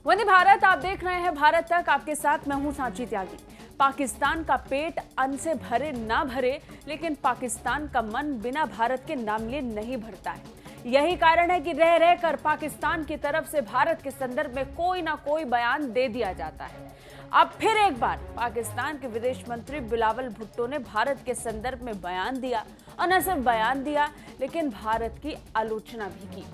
वंदे भारत, आप देख रहे हैं भारत तक। आपके साथ मैं हूं सांची त्यागी। पाकिस्तान का पेट अन्न से भरे ना भरे, लेकिन पाकिस्तान का मन बिना भारत के नाम लिए नहीं भरता है। यही कारण है कि रह रहकर पाकिस्तान की तरफ से भारत के संदर्भ में कोई ना कोई बयान दे दिया जाता है। अब फिर एक बार पाकिस्तान के विदेश मंत्री बिलावल भुट्टो ने भारत के संदर्भ में बयान दिया, और न सिर्फ बयान दिया लेकिन भारत की आलोचना भी की।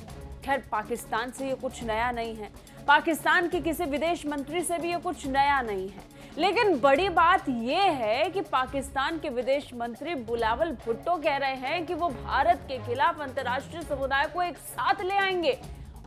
खैर, पाकिस्तान से ये कुछ नया नहीं है, पाकिस्तान के किसी विदेश मंत्री से भी ये कुछ नया नहीं है, लेकिन बड़ी बात ये है कि पाकिस्तान के विदेश मंत्री बिलावल भुट्टो कह रहे हैं कि वो भारत के खिलाफ अंतर्राष्ट्रीय समुदाय को एक साथ ले आएंगे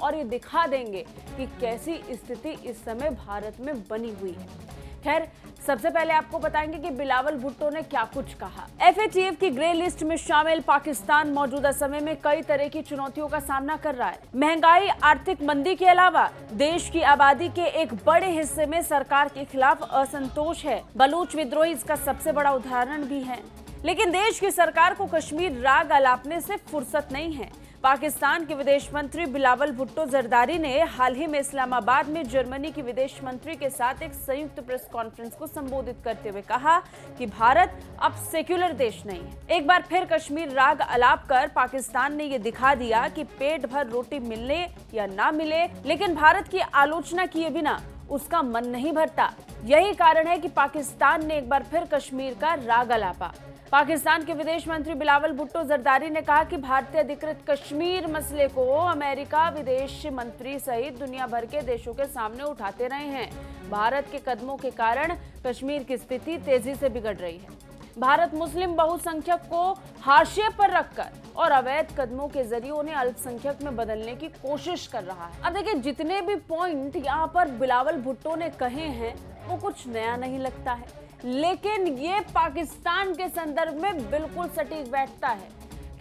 और ये दिखा देंगे कि कैसी स्थिति इस समय भारत में बनी हुई है। खैर, सबसे पहले आपको बताएंगे कि बिलावल भुट्टो ने क्या कुछ कहा। FATF की ग्रे लिस्ट में शामिल पाकिस्तान मौजूदा समय में कई तरह की चुनौतियों का सामना कर रहा है। महंगाई, आर्थिक मंदी के अलावा देश की आबादी के एक बड़े हिस्से में सरकार के खिलाफ असंतोष है। बलूच विद्रोही इसका सबसे बड़ा उदाहरण भी है। लेकिन देश की सरकार को कश्मीर राग अलापने से फुर्सत नहीं है। पाकिस्तान के विदेश मंत्री बिलावल भुट्टो जरदारी ने हाल ही में इस्लामाबाद में जर्मनी की विदेश मंत्री के साथ एक संयुक्त प्रेस कॉन्फ्रेंस को संबोधित करते हुए कहा कि भारत अब सेक्युलर देश नहीं है। एक बार फिर कश्मीर राग अलाप कर पाकिस्तान ने ये दिखा दिया कि पेट भर रोटी मिलने या ना मिले, लेकिन भारत की आलोचना किए बिना उसका मन नहीं भरता। यही कारण है कि पाकिस्तान ने एक बार फिर कश्मीर का राग अलापा। पाकिस्तान के विदेश मंत्री बिलावल भुट्टो जरदारी ने कहा कि भारतीय अधिकृत कश्मीर मसले को अमेरिका विदेश मंत्री सहित दुनिया भर के देशों के सामने उठाते रहे हैं। भारत के कदमों के कारण कश्मीर की स्थिति तेजी से बिगड़ रही है। भारत मुस्लिम बहुसंख्यक को हाशिए पर रखकर और अवैध कदमों के जरिए उन्हें अल्पसंख्यक में बदलने की कोशिश कर रहा है। अब देखिए, जितने भी पॉइंट यहाँ पर बिलावल भुट्टो ने कहे हैं वो कुछ नया नहीं लगता है, लेकिन ये पाकिस्तान के संदर्भ में बिल्कुल सटीक बैठता है।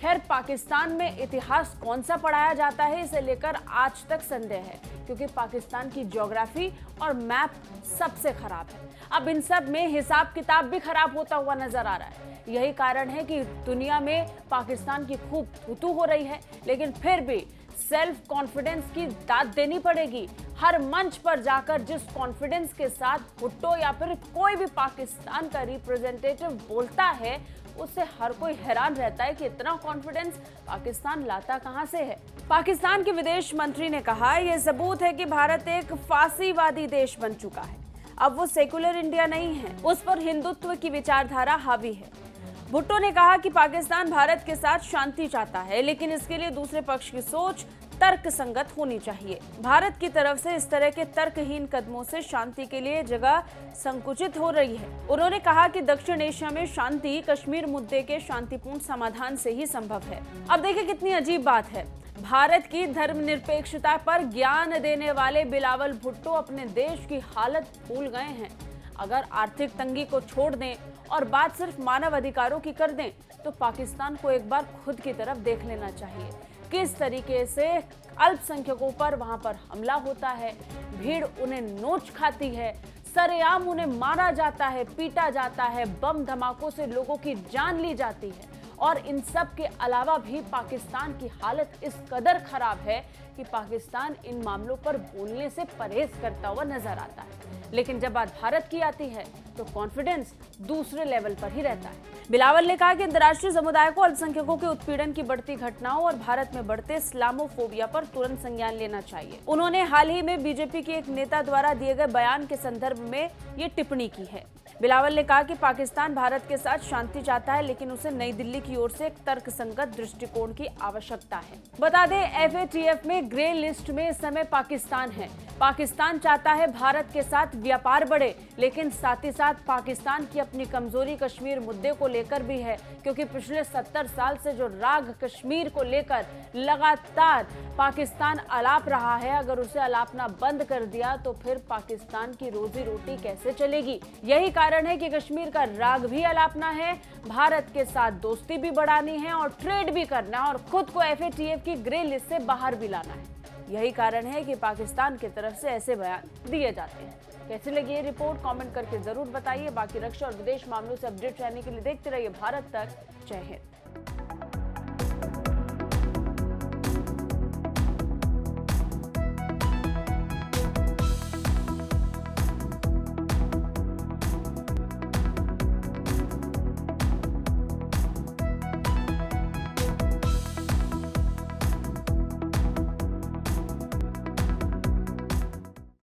खैर, पाकिस्तान में इतिहास कौन सा पढ़ाया जाता है इसे लेकर आज तक संदेह है, क्योंकि पाकिस्तान की ज्योग्राफी और मैप सबसे खराब है। अब इन सब में हिसाब किताब भी खराब होता हुआ नजर आ रहा है। यही कारण है कि दुनिया में पाकिस्तान की खूब थूथू हो रही है, लेकिन फिर भी सेल्फ कॉन्फिडेंस की दाद देनी पड़ेगी। हर मंच पर जाकर जिस कॉन्फिडेंस के साथ भुट्टो या फिर कोई भी पाकिस्तान का रिप्रेजेंटेटिव बोलता है, उससे हर कोई हैरान रहता है कि इतना कॉन्फिडेंस पाकिस्तान लाता कहां से है। पाकिस्तान के विदेश मंत्री ने कहा, यह सबूत है कि भारत एक फासीवादी देश बन चुका है। अब वो सेकुलर इंडिया नहीं है, उस पर हिंदुत्व की विचारधारा हावी है। भुट्टो ने कहा कि पाकिस्तान भारत के साथ शांति चाहता है, लेकिन इसके लिए दूसरे पक्ष की सोच तर्क संगत होनी चाहिए। भारत की तरफ से इस तरह के तर्कहीन कदमों से शांति के लिए जगह संकुचित हो रही है। उन्होंने कहा कि दक्षिण एशिया में शांति कश्मीर मुद्दे के शांतिपूर्ण समाधान से ही संभव है। अब देखिए कितनी अजीब बात है। भारत की धर्मनिरपेक्षता पर ज्ञान देने वाले बिलावल भुट्टो अपने देश की हालत भूल गए हैं। अगर आर्थिक तंगी को छोड़ दें और बात सिर्फ मानव अधिकारों की कर दें, तो पाकिस्तान को एक बार खुद की तरफ देख लेना चाहिए। किस तरीके से अल्पसंख्यकों पर वहां पर हमला होता है, भीड़ उन्हें नोच खाती है, सरेआम उन्हें मारा जाता है, पीटा जाता है, बम धमाकों से लोगों की जान ली जाती है। और इन सब के अलावा भी पाकिस्तान की हालत इस कदर खराब है कि पाकिस्तान इन मामलों पर बोलने से परहेज करता हुआ नजर आता है। लेकिन जब बात भारत की आती है तो कॉन्फिडेंस दूसरे लेवल पर ही रहता है। बिलावल ने कहा कि अंतर्राष्ट्रीय समुदाय को अल्पसंख्यकों के उत्पीड़न की बढ़ती घटनाओं और भारत में बढ़ते इस्लामोफोबिया पर तुरंत संज्ञान लेना चाहिए। उन्होंने हाल ही में बीजेपी के एक नेता द्वारा दिए गए बयान के संदर्भ में ये टिप्पणी की है। बिलावल ने कहा कि पाकिस्तान भारत के साथ शांति चाहता है, लेकिन उसे नई दिल्ली की ओर से एक तर्कसंगत दृष्टिकोण की आवश्यकता है। बता दें, FATF में ग्रे लिस्ट में इस समय पाकिस्तान है। पाकिस्तान चाहता है भारत के साथ व्यापार बढ़े, लेकिन साथ ही साथ पाकिस्तान की अपनी कमजोरी कश्मीर मुद्दे को लेकर भी है, क्योंकि पिछले 70 साल से जो राग कश्मीर को लेकर लगातार पाकिस्तान अलाप रहा है, अगर उसे अलापना बंद कर दिया तो फिर पाकिस्तान की रोजी रोटी कैसे चलेगी। यही कारण है कि कश्मीर का राग भी अलापना है, भारत के साथ दोस्ती भी बढ़ानी है और ट्रेड भी करना है और खुद को FATF की ग्रे लिस्ट से बाहर भी लाना है। यही कारण है कि पाकिस्तान की तरफ से ऐसे बयान दिए जाते हैं। कैसी लगी ये रिपोर्ट कमेंट करके जरूर बताइए। बाकी रक्षा और विदेश मामलों से अपडेट रहने के लिए देखते रहिए भारत तक। जय हिंद।